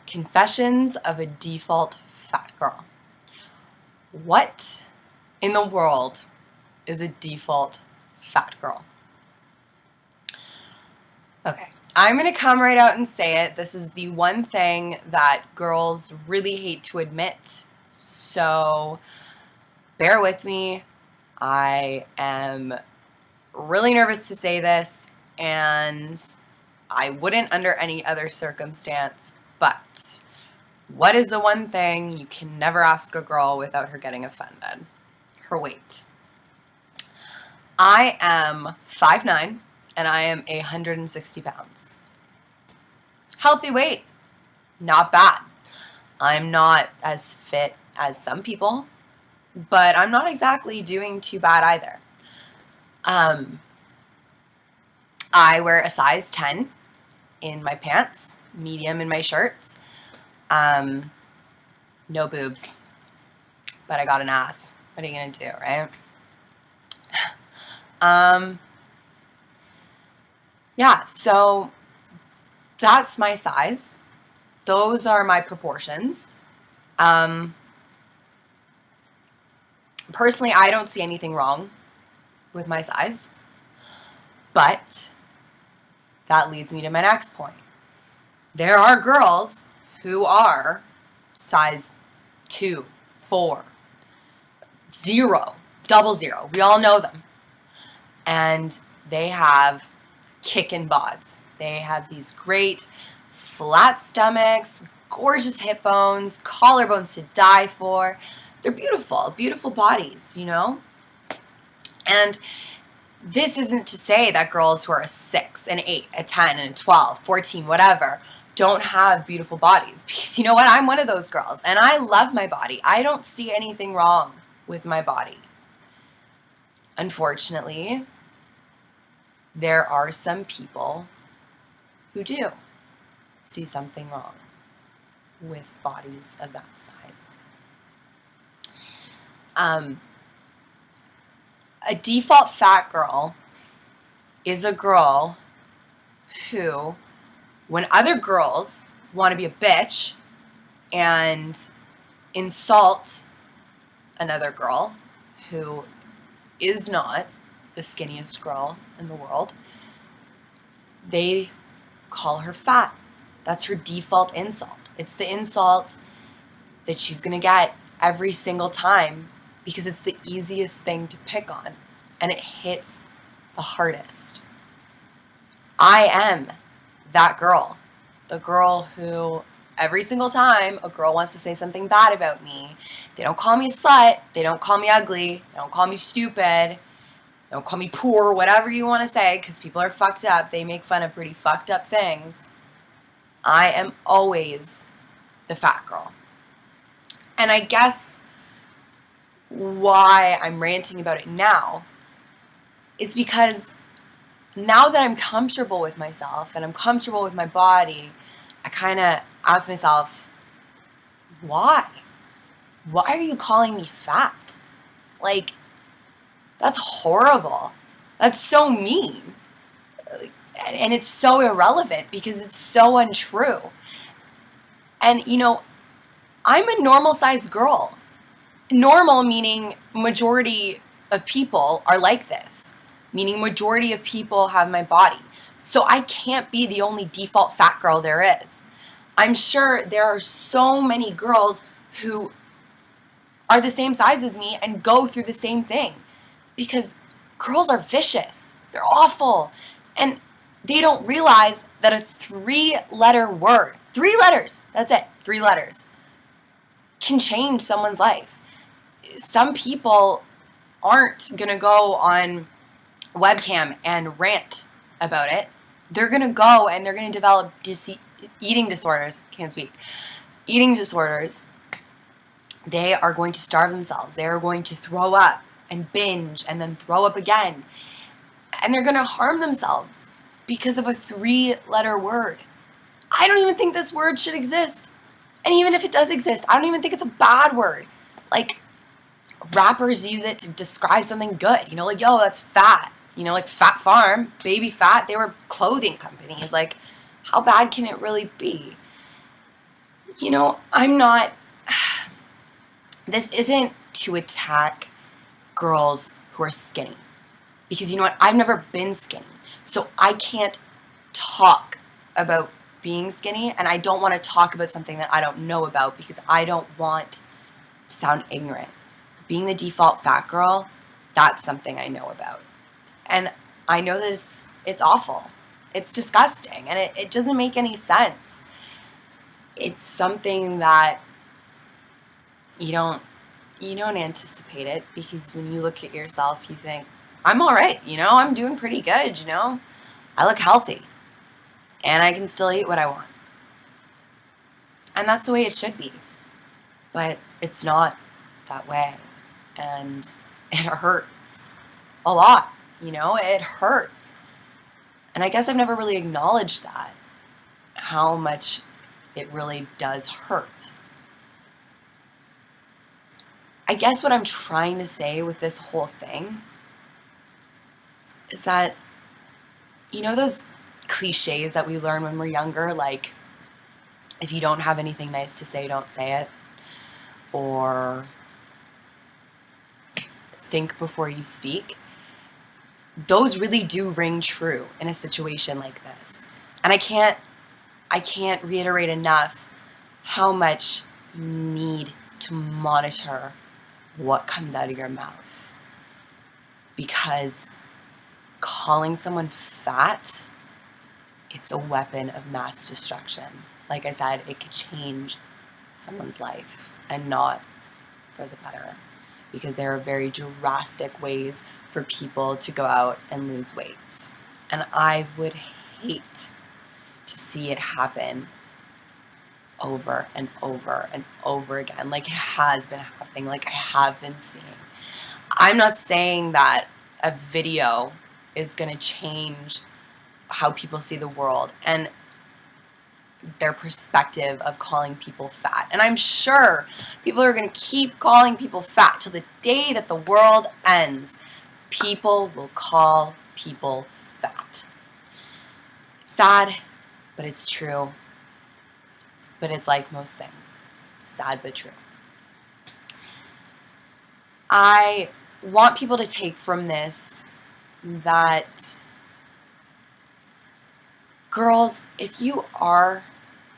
Confessions of a Default Fat Girl. What in the world is a default fat girl? Okay, I'm going to come right out and say it. This is the one thing that girls really hate to admit. So bear with me. I am really nervous to say this, and I wouldn't under any other circumstance, but what is the one thing you can never ask a girl without her getting offended? Her weight. I am 5'9", and I am 160 pounds. Healthy weight. Not bad. I'm not as fit as some people, but I'm not exactly doing too bad either. I wear a size 10 in my pants, medium in my shirts. No boobs, but I got an ass. What are you gonna do, right? Yeah, so that's my size. Those are my proportions. Personally, I don't see anything wrong with my size, but that leads me to my next point. There are girls who are size 2, 4, 0, 00. We all know them. And they have kickin' bods. They have these great flat stomachs, gorgeous hip bones, collarbones to die for. They're beautiful, beautiful bodies, you know? And this isn't to say that girls who are a 6, an 8, a 10, and a 12, 14, whatever, don't have beautiful bodies. Because you know what? I'm one of those girls, and I love my body. I don't see anything wrong with my body. Unfortunately, there are some people who do see something wrong with bodies of that size. A default fat girl is a girl who, when other girls want to be a bitch and insult another girl who is not the skinniest girl in the world, they call her fat. That's her default insult. It's the insult that she's going to get every single time because it's the easiest thing to pick on, and it hits the hardest. I am that girl. The girl who every single time a girl wants to say something bad about me, they don't call me a slut, they don't call me ugly, they don't call me stupid, they don't call me poor, whatever you want to say, because people are fucked up. They make fun of pretty fucked up things. I am always the fat girl. And I guess why I'm ranting about it now is because now that I'm comfortable with myself and I'm comfortable with my body, I kind of ask myself, why? Why are you calling me fat? Like, that's horrible. That's so mean. And it's so irrelevant because it's so untrue. And, you know, I'm a normal-sized girl. Normal meaning majority of people are like this, meaning majority of people have my body. So I can't be the only default fat girl there is. I'm sure there are so many girls who are the same size as me and go through the same thing, because girls are vicious. They're awful. And they don't realize that a 3-letter word, 3 letters, that's it, 3 letters, can change someone's life. Some people aren't going to go on webcam and rant about it. They're going to go and they're going to develop eating disorders. Can't speak. Eating disorders. They are going to starve themselves. They are going to throw up and binge and then throw up again. And they're going to harm themselves because of a 3-letter word. I don't even think this word should exist. And even if it does exist, I don't even think it's a bad word. Like, rappers use it to describe something good. You know, like, yo, that's fat. You know, like Fat Farm, Baby Phat, they were clothing companies. Like, how bad can it really be? I'm not, this isn't to attack girls who are skinny. Because you know what? I've never been skinny. So I can't talk about being skinny, and I don't want to talk about something that I don't know about because I don't want to sound ignorant. Being the default fat girl, that's something I know about. And I know that it's awful. It's disgusting, and it doesn't make any sense. It's something that you don't anticipate it, because when you look at yourself, you think, I'm all right, I'm doing pretty good, I look healthy, and I can still eat what I want. And that's the way it should be. But it's not that way. And it hurts a lot, it hurts. And I guess I've never really acknowledged that, how much it really does hurt. I guess what I'm trying to say with this whole thing is that, those cliches that we learn when we're younger, like, if you don't have anything nice to say, don't say it, or think before you speak, those really do ring true in a situation like this. And I can't reiterate enough how much you need to monitor what comes out of your mouth. Because calling someone fat, it's a weapon of mass destruction. Like I said, it could change someone's life, and not for the better, because there are very drastic ways for people to go out and lose weight. And I would hate to see it happen over and over and over again, like it has been happening, like I have been seeing. I'm not saying that a video is going to change how people see the world and their perspective of calling people fat. And I'm sure people are going to keep calling people fat till the day that the world ends. People will call people fat. It's sad, but it's true. But it's like most things. Sad but true. I want people to take from this that, girls, if you are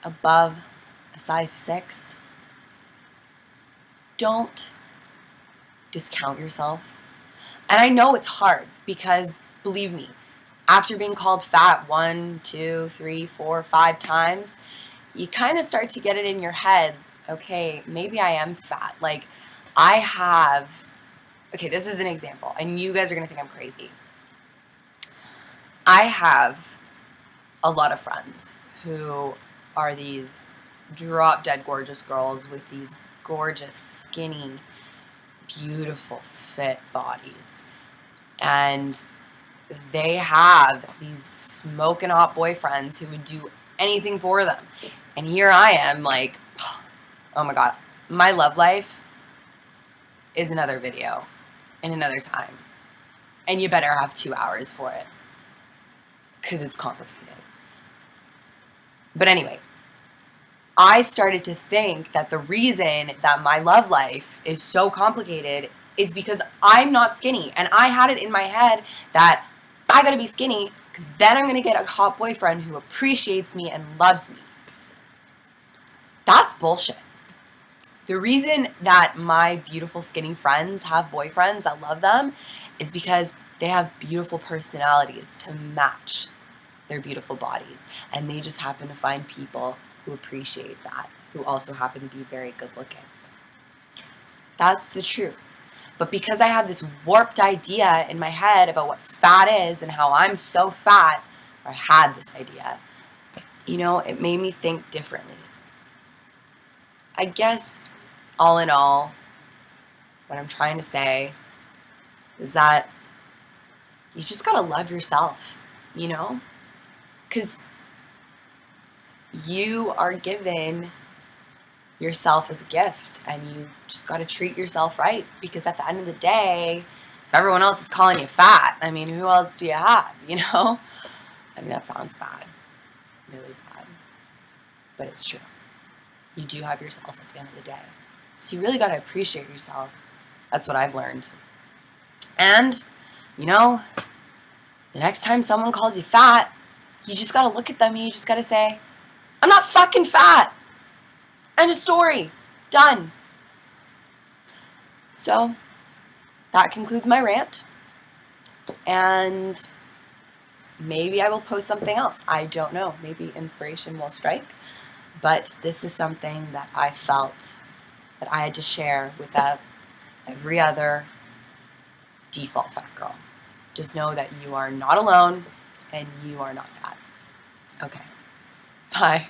above a size 6, don't discount yourself. And I know it's hard, because believe me, after being called fat 1, 2, 3, 4, 5 times, you kind of start to get it in your head, okay, maybe I am fat. Like, okay, this is an example, and you guys are going to think I'm crazy. I have a lot of friends who are these drop-dead gorgeous girls with these gorgeous, skinny, beautiful, fit bodies. And they have these smoking hot boyfriends who would do anything for them. And here I am, like, oh my God, my love life is another video in another time. And you better have 2 hours for it, because it's complicated. But anyway, I started to think that the reason that my love life is so complicated is because I'm not skinny. And I had it in my head that I gotta be skinny, because then I'm gonna get a hot boyfriend who appreciates me and loves me. That's bullshit. The reason that my beautiful skinny friends have boyfriends that love them is because they have beautiful personalities to match their beautiful bodies. And they just happen to find people who appreciate that, who also happen to be very good looking. That's the truth. But because I have this warped idea in my head about what fat is and how I'm so fat, or I had this idea, it made me think differently. I guess, all in all, what I'm trying to say is that you just gotta love yourself, because you are given yourself as a gift, and you just got to treat yourself right, because at the end of the day, if everyone else is calling you fat, I mean, who else do you have, I mean, that sounds bad, really bad, but it's true. you do have yourself at the end of the day. So you really got to appreciate yourself. That's what I've learned. And, you know, the next time someone calls you fat, you just got to look at them and you just got to say, I'm not fucking fat. End of story. Done. So that concludes my rant. And maybe I will post something else. I don't know. Maybe inspiration will strike. But this is something that I felt that I had to share with every other default fat girl. Just know that you are not alone and you are not fat. Okay. Bye.